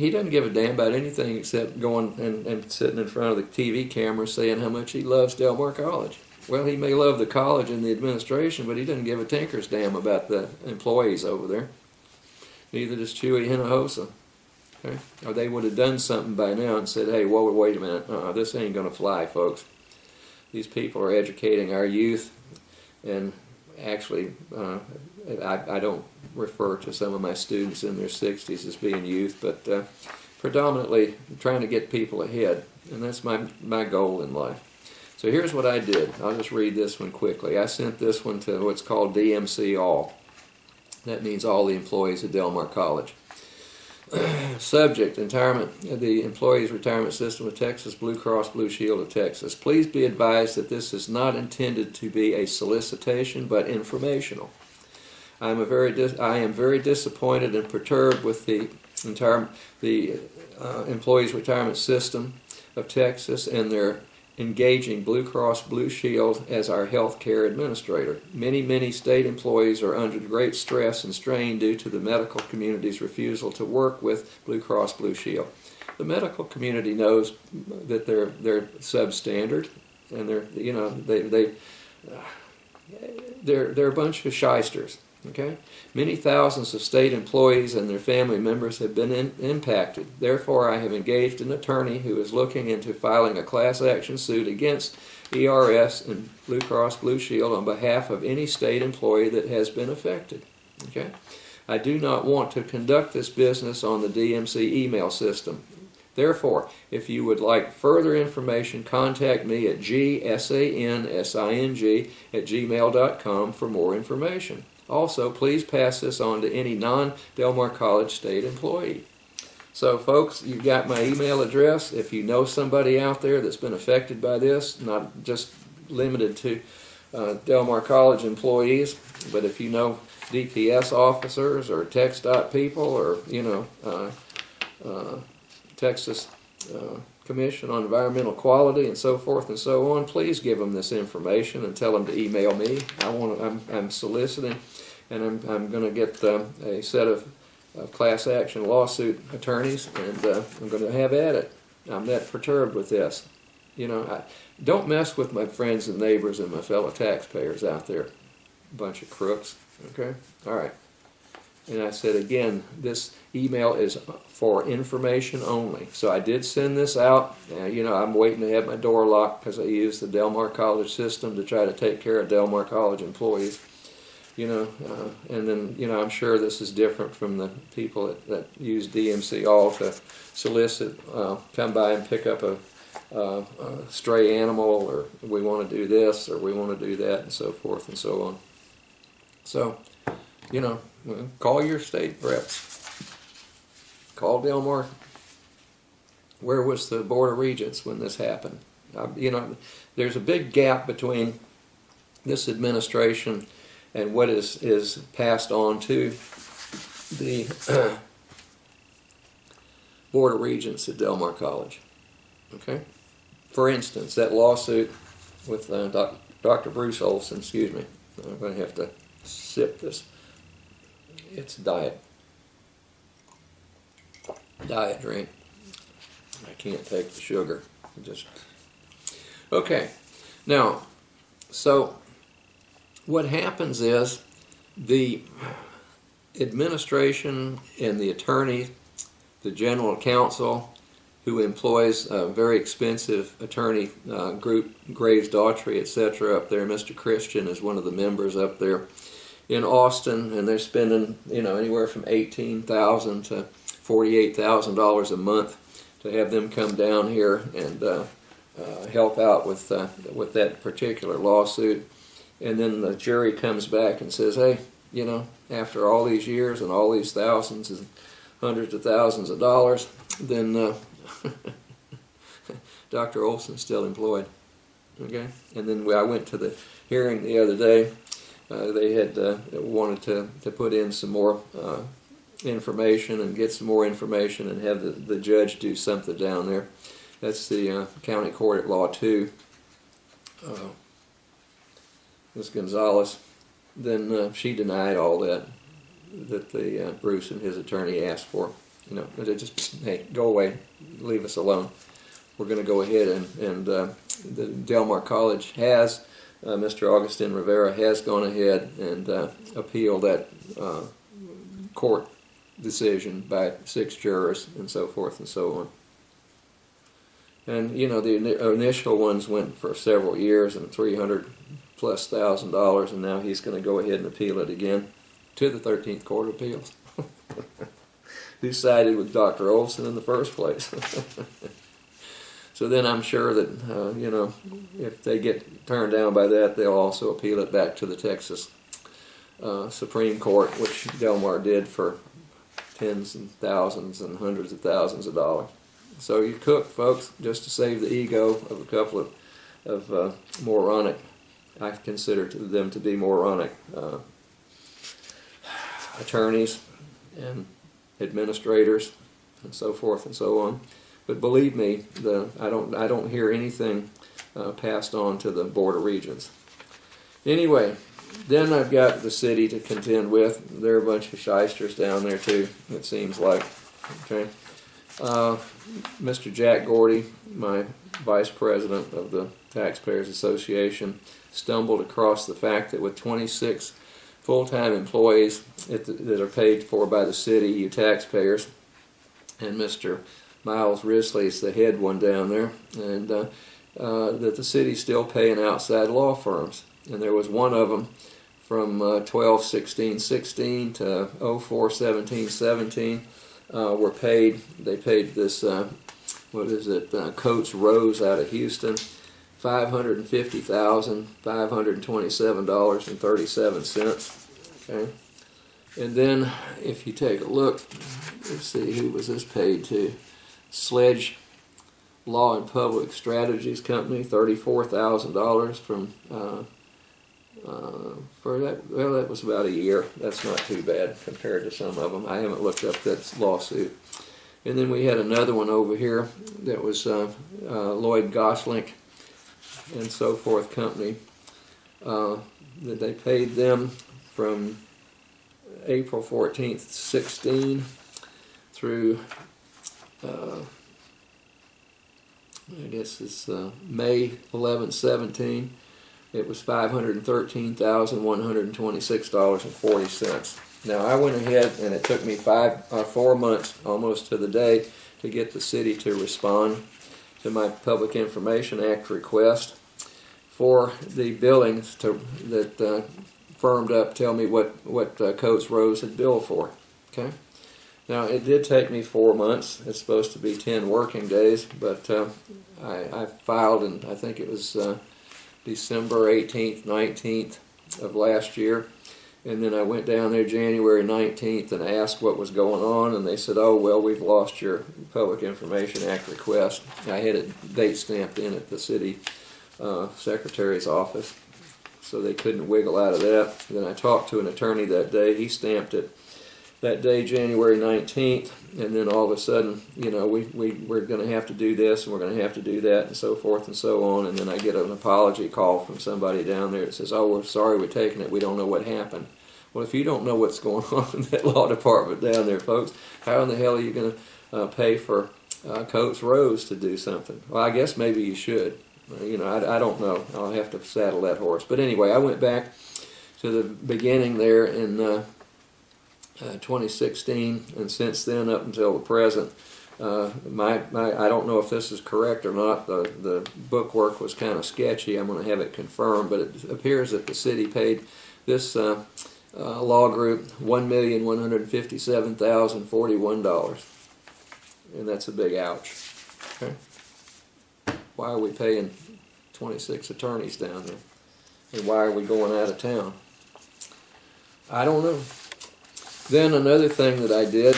doesn't give a damn about anything except going and sitting in front of the TV camera saying how much he loves Del Mar College. Well, he may love the college and the administration, but he doesn't give a tinker's damn about the employees over there. Neither does Chewy Hinojosa. Okay? Or they would have done something by now and said, hey, whoa, wait a minute, this ain't going to fly, folks. These people are educating our youth, and actually, I don't refer to some of my students in their 60s as being youth, but predominantly trying to get people ahead, and that's my goal in life. So here's what I did. I'll just read this one quickly. I sent this one to what's called DMC All. That means all the employees at Del Mar College. Subject, the Employees Retirement System of Texas, Blue Cross Blue Shield of Texas. Please be advised that this is not intended to be a solicitation but informational. I am very disappointed and perturbed with the Employees Retirement System of Texas and their engaging Blue Cross Blue Shield as our health care administrator. Many state employees are under great stress and strain due to the medical community's refusal to work with Blue Cross Blue Shield. The medical community knows that they're substandard, and they're a bunch of shysters. Okay? Many thousands of state employees and their family members have been impacted. Therefore, I have engaged an attorney who is looking into filing a class action suit against ERS and Blue Cross Blue Shield on behalf of any state employee that has been affected. Okay? I do not want to conduct this business on the DMC email system. Therefore, if you would like further information, contact me at gsansing@gmail.com for more information. Also, please pass this on to any non-Del Mar College state employee. So, folks, you've got my email address. If you know somebody out there that's been affected by this, not just limited to Del Mar College employees, but if you know DPS officers or TxDOT people or, Texas Commission on Environmental Quality and so forth and so on, please give them this information and tell them to email me. I'm soliciting, and I'm going to get a set of class action lawsuit attorneys, and I'm going to have at it. I'm that perturbed with this. Don't mess with my friends and neighbors and my fellow taxpayers out there. Bunch of crooks. Okay? All right. And I said again, this email is for information only. So I did send this out. I'm waiting to have my door locked because I use the Del Mar College system to try to take care of Del Mar College employees. And then, I'm sure this is different from the people that use DMC All to solicit, come by and pick up a stray animal, or we want to do this, or we want to do that, and so forth and so on. So, call your state reps. Call Del Mar. Where was the Board of Regents when this happened? There's a big gap between this administration and what is passed on to the Board of Regents at Del Mar College. Okay? For instance, that lawsuit with Dr. Bruce Olson, excuse me. I'm going to have to sip this. It's diet drink. I can't take the sugar. Okay. Now, so what happens is the administration and the attorney, the general counsel, who employs a very expensive attorney group, Graves Daughtry, etc. up there. Mr. Christian is one of the members up there in Austin, and they're spending anywhere from $18,000 to $48,000 a month to have them come down here and help out with that particular lawsuit. And then the jury comes back and says, hey, after all these years and all these thousands and hundreds of thousands of dollars, then Dr. Olson's still employed. Okay? And then I went to the hearing the other day. They had wanted to put in some more information and get some more information and have the judge do something down there. That's the County Court at Law 2. Ms. Gonzalez. Then she denied all that the Bruce and his attorney asked for. They just, hey, go away, leave us alone. We're going to go ahead and the Del Mar College has, Mr. Augustin Rivera has gone ahead and appealed that court decision by 6 jurors and so forth and so on. And the initial ones went for several years and $300,000+, and now he's going to go ahead and appeal it again to the 13th Court of Appeals. Who sided with Dr. Olson in the first place? So then I'm sure that, you know, if they get turned down by that, they'll also appeal it back to the Texas Supreme Court, which Delmar did for tens and thousands and hundreds of thousands of dollars. So you cook, folks, just to save the ego of a couple of moronic, I consider them to be moronic attorneys and administrators and so forth and so on. But believe me, I don't hear anything passed on to the Board of Regents. Anyway, then I've got the city to contend with. There are a bunch of shysters down there too, it seems like. Okay, Mr. Jack Gordy, my vice president of the Taxpayers Association, stumbled across the fact that with 26 full-time employees that are paid for by the city, you taxpayers, and Mr. Miles Risley is the head one down there, and that the city's still paying outside law firms. And there was one of them from 12/16/16 to 04/17/17 were paid. They paid this, Coates Rose out of Houston, $550,527.37. Okay, and then if you take a look, let's see, who was this paid to? Sledge Law and Public Strategies Company, $34,000 from for that. Well, that was about a year. That's not too bad compared to some of them. I haven't looked up that lawsuit. And then we had another one over here that was Lloyd Goslink and so forth company, that they paid them from April 14th, 16 through I guess it's May 11th, 17. It was $513,126.40. Now I went ahead and it took me 4 months, almost to the day, to get the city to respond to my Public Information Act request for the billings that firmed up, tell me what Coates Rose had billed for. Okay. Now it did take me 4 months. It's supposed to be 10 working days, but I filed, and I think it was December 18th, 19th of last year. And then I went down there January 19th and asked what was going on, and they said, oh, well, we've lost your Public Information Act request. I had it date stamped in at the city secretary's office, so they couldn't wiggle out of that. Then I talked to an attorney that day. He stamped it that day, January 19th, and then all of a sudden, you know, we're going to have to do this and we're going to have to do that and so forth and so on. And then I get an apology call from somebody down there that says, oh, we're sorry we're taking it, we don't know what happened. Well, if you don't know what's going on in that law department down there, folks, how in the hell are you going to pay for Coates Rose to do something? Well, I guess maybe you should. You know, I don't know. I'll have to saddle that horse. But anyway, I went back to the beginning there in 2016, and since then up until the present, I don't know if this is correct or not. The bookwork was kind of sketchy. I'm going to have it confirmed, but it appears that the city paid this law group $1,157,041, and that's a big ouch. Okay. Why are we paying 26 attorneys down there, and why are we going out of town? I don't know. Then another thing that I did,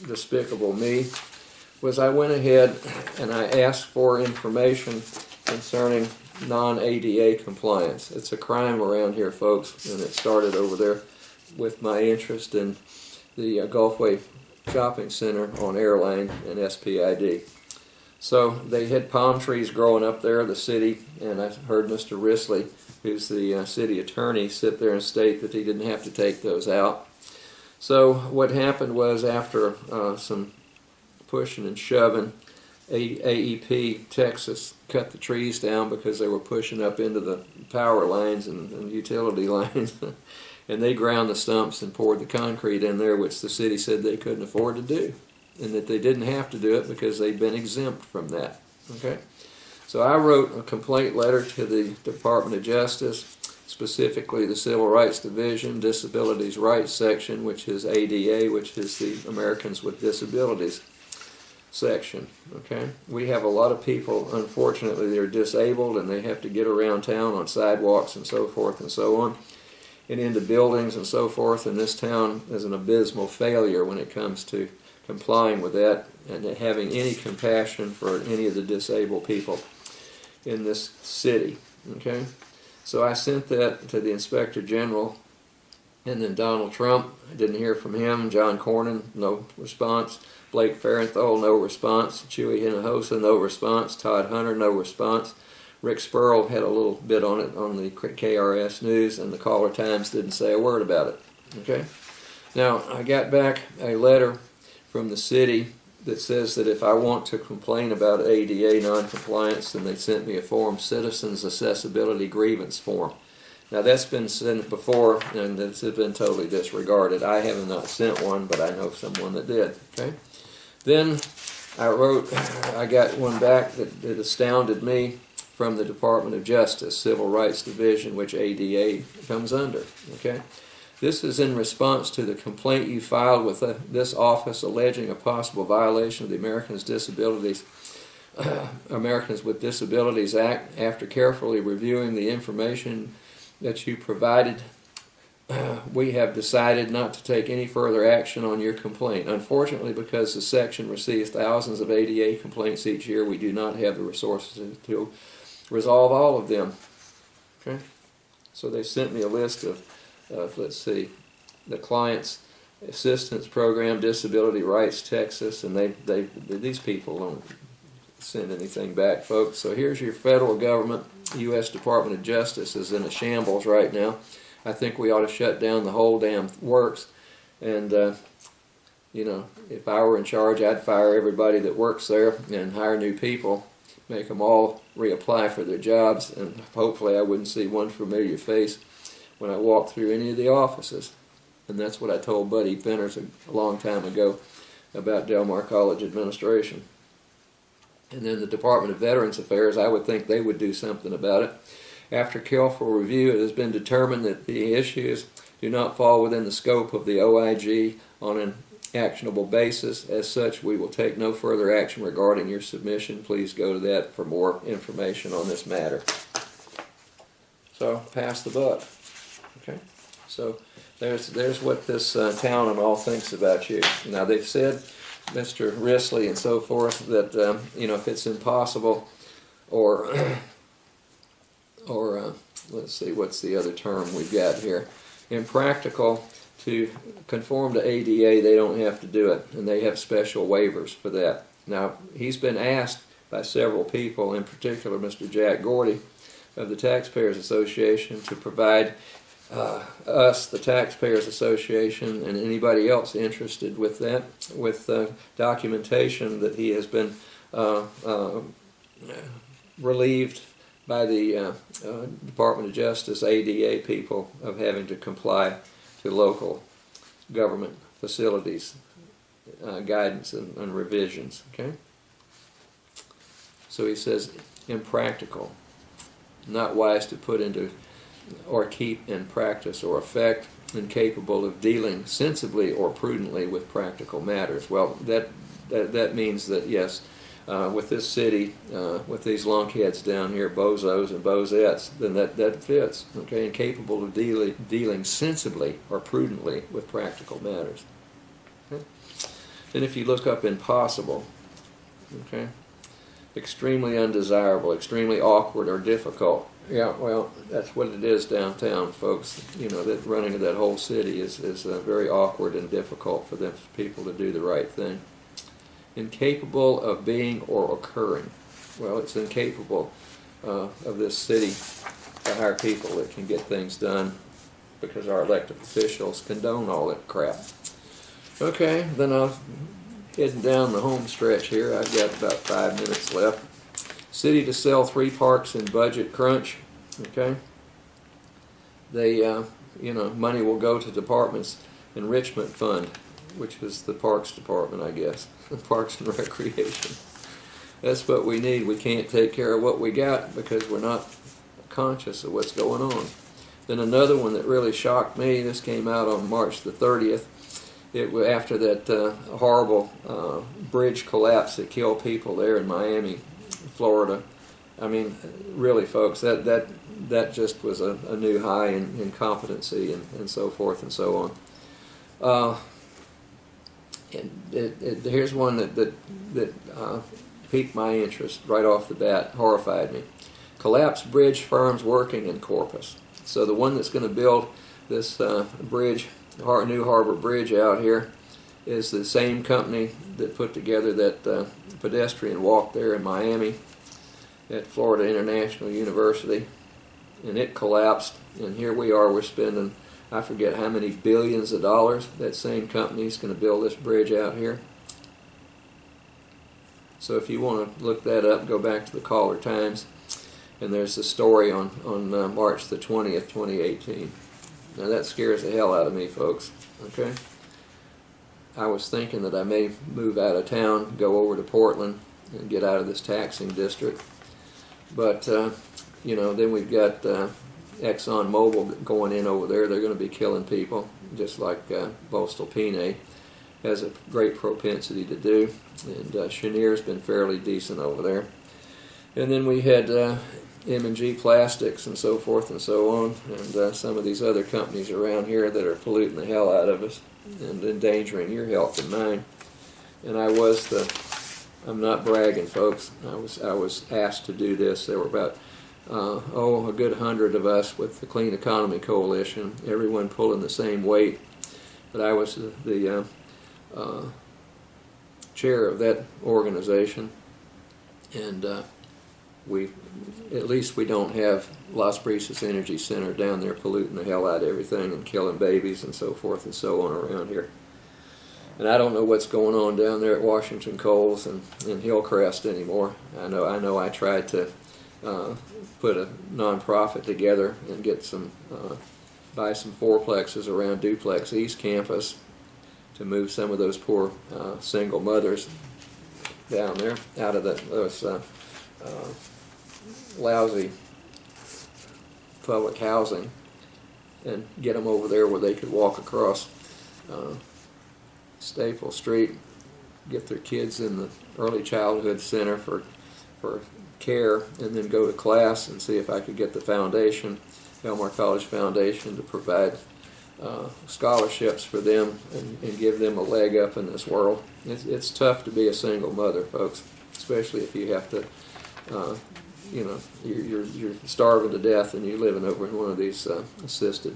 despicable me, was I went ahead and I asked for information concerning non-ADA compliance. It's a crime around here, folks, and it started over there with my interest in the Gulfway Shopping Center on Airline and SPID. So they had palm trees growing up there, the city, and I heard Mr. Risley, who's the city attorney, sit there and state that he didn't have to take those out. So what happened was, after some pushing and shoving, AEP Texas cut the trees down because they were pushing up into the power lines and utility lines, and they ground the stumps and poured the concrete in there, which the city said they couldn't afford to do, and that they didn't have to do it because they'd been exempt from that. Okay, so I wrote a complaint letter to the Department of Justice, specifically the Civil Rights Division, Disabilities Rights Section, which is ADA, which is the Americans with Disabilities section. Okay, we have a lot of people, unfortunately, they're disabled and they have to get around town on sidewalks and so forth and so on, and into buildings and so forth, and this town is an abysmal failure when it comes to complying with that and having any compassion for any of the disabled people in this city. Okay, so I sent that to the Inspector General, and then Donald Trump, I didn't hear from him. John Cornyn, no response. Blake Farenthold, no response. Chewy Hinojosa, no response. Todd Hunter, no response. Rick Spurl had a little bit on it on the KRS News, and the Caller Times didn't say a word about it. Okay, now I got back a letter from the city that says that if I want to complain about ADA noncompliance, then they sent me a form, Citizens Accessibility Grievance Form. Now that's been sent before, and it's been totally disregarded. I have not sent one, but I know someone that did. Okay. Then I got one back that astounded me from the Department of Justice, Civil Rights Division, which ADA comes under. Okay. This is in response to the complaint you filed with this office alleging a possible violation of the Americans with Disabilities Act. After carefully reviewing the information that you provided, we have decided not to take any further action on your complaint. Unfortunately, because the section receives thousands of ADA complaints each year, we do not have the resources to resolve all of them. Okay? So they sent me a list of let's see, the Client's Assistance Program, Disability Rights Texas, and these people don't send anything back, folks. So here's your federal government. U.S. Department of Justice is in a shambles right now. I think we ought to shut down the whole damn works. And, you know, if I were in charge, I'd fire everybody that works there and hire new people, make them all reapply for their jobs, and hopefully I wouldn't see one familiar face when I walk through any of the offices. And that's what I told Buddy Fenners a long time ago about Del Mar College administration. And then the Department of Veterans Affairs, I would think they would do something about it. After careful review, it has been determined that the issues do not fall within the scope of the OIG on an actionable basis. As such, we will take no further action regarding your submission. Please go to that for more information on this matter. So, pass the buck. Okay, so there's what this town and all thinks about you. Now they've said, Mr. Risley and so forth, that you know, if it's impossible, or let's see, what's the other term we've got here? Impractical to conform to ADA, they don't have to do it, and they have special waivers for that. Now he's been asked by several people, in particular Mr. Jack Gordy of the Taxpayers Association, to provide us, the Taxpayers Association, and anybody else interested with that, with documentation that he has been relieved by the Department of Justice, ADA people, of having to comply to local government facilities guidance and revisions. Okay, so he says impractical, not wise to put into or keep in practice or effect, incapable of dealing sensibly or prudently with practical matters. Well, that means that, yes, with this city, with these lunkheads down here, bozos and bozettes, then that fits. Okay, incapable of dealing sensibly or prudently with practical matters. Okay? Then if you look up impossible, okay, extremely undesirable, extremely awkward or difficult. Yeah, well, that's what it is downtown, folks. You know, that running of that whole city is very awkward and difficult for them people to do the right thing. Incapable of being or occurring. Well, it's incapable of this city to hire people that can get things done because our elected officials condone all that crap. Okay, then I'll heading down the home stretch here. I've got about 5 minutes left. City to sell 3 parks in budget crunch. Okay, they, you know, money will go to departments enrichment fund, which is the Parks Department, I guess, Parks and Recreation. That's what we need. We can't take care of what we got because we're not conscious of what's going on. Then another one that really shocked me. This came out on March the 30th. after that horrible bridge collapse that killed people there in Miami, Florida. I mean, really, folks, that just was a new high in competency and so forth and so on. Here's one that piqued my interest right off the bat, horrified me. Collapsed bridge firms working in Corpus. So the one that's going to build this bridge, New Harbor Bridge out here, is the same company that put together that pedestrian walk there in Miami at Florida International University, and it collapsed, and here we are, we're spending, I forget how many billions of dollars. That same company is going to build this bridge out here. So if you want to look that up, go back to the Caller Times, and there's a story on March the 20th, 2018. Now that scares the hell out of me, folks, okay? I was thinking that I may move out of town, go over to Portland, and get out of this taxing district. But, you know, then we've got Exxon Mobil going in over there. They're going to be killing people, just like Voestalpine has a great propensity to do. And Cheniere's been fairly decent over there. And then we had M&G Plastics and so forth and so on, and some of these other companies around here that are polluting the hell out of us and endangering your health and mine. And I'm not bragging, folks. I was asked to do this. There were about a good 100 of us with the Clean Economy Coalition, everyone pulling the same weight. But I was the chair of that organization, and at least we don't have Las Brisas Energy Center down there polluting the hell out of everything and killing babies and so forth and so on around here. And I don't know what's going on down there at Washington Coals and Hillcrest anymore. I know I tried to put a nonprofit together and get buy some fourplexes around Duplex East Campus to move some of those poor single mothers down there out of those lousy public housing and get them over there where they could walk across Staple Street, get their kids in the early childhood center for care, and then go to class and see if I could get the foundation, Belmar College Foundation, to provide scholarships for them and give them a leg up in this world. It's tough to be a single mother, folks, especially if you have to, you're starving to death and you're living over in one of these assisted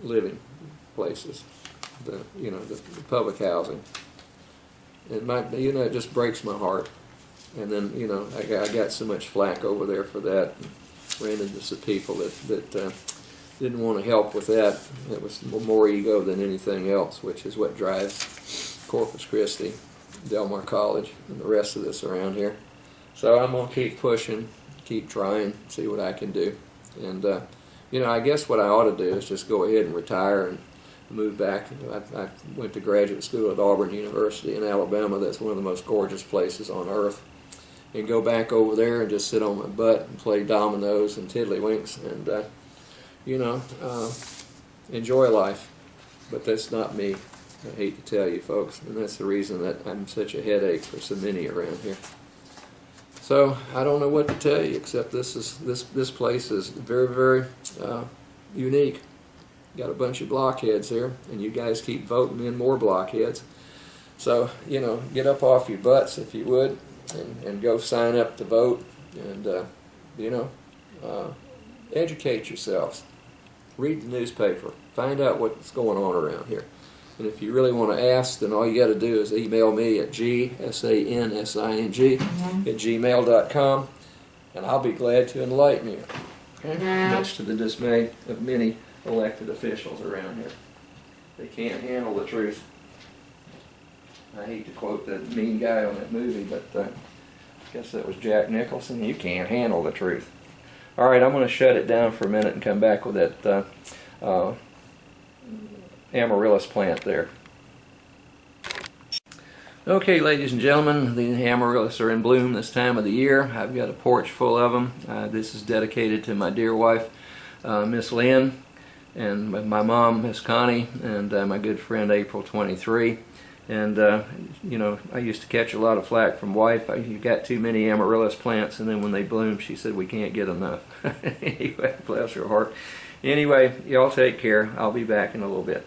living places, the public housing. And it just breaks my heart. And then, I got so much flack over there for that. Ran into some people that didn't want to help with that. It was more ego than anything else, which is what drives Corpus Christi, Delmar College, and the rest of this around here. So I'm going to keep pushing, keep trying, see what I can do. And, I guess what I ought to do is just go ahead and retire and move back. I went to graduate school at Auburn University in Alabama. That's one of the most gorgeous places on earth. And go back over there and just sit on my butt and play dominoes and tiddlywinks and, enjoy life. But that's not me. I hate to tell you, folks. And that's the reason that I'm such a headache for so many around here. So I don't know what to tell you, except this place is very, very unique. Got a bunch of blockheads here, and you guys keep voting in more blockheads. So, get up off your butts if you would, and go sign up to vote, and, educate yourselves. Read the newspaper. Find out what's going on around here. And if you really want to ask, then all you got to do is email me at gsansing@gmail.com, and I'll be glad to enlighten you. Okay? Much to the dismay of many elected officials around here. They can't handle the truth. I hate to quote that mean guy on that movie, but I guess that was Jack Nicholson. You can't handle the truth. All right, I'm going to shut it down for a minute and come back with that amaryllis plant there. Okay, ladies and gentlemen, the amaryllis are in bloom this time of the year. I've got a porch full of them. This is dedicated to my dear wife, Miss Lynn. and my mom, Miss Connie, and my good friend April 23. And you know, I used to catch a lot of flack from wife. You got too many amaryllis plants, and then when they bloom, she said we can't get enough. Anyway, bless her heart. Anyway, y'all take care. I'll be back in a little bit.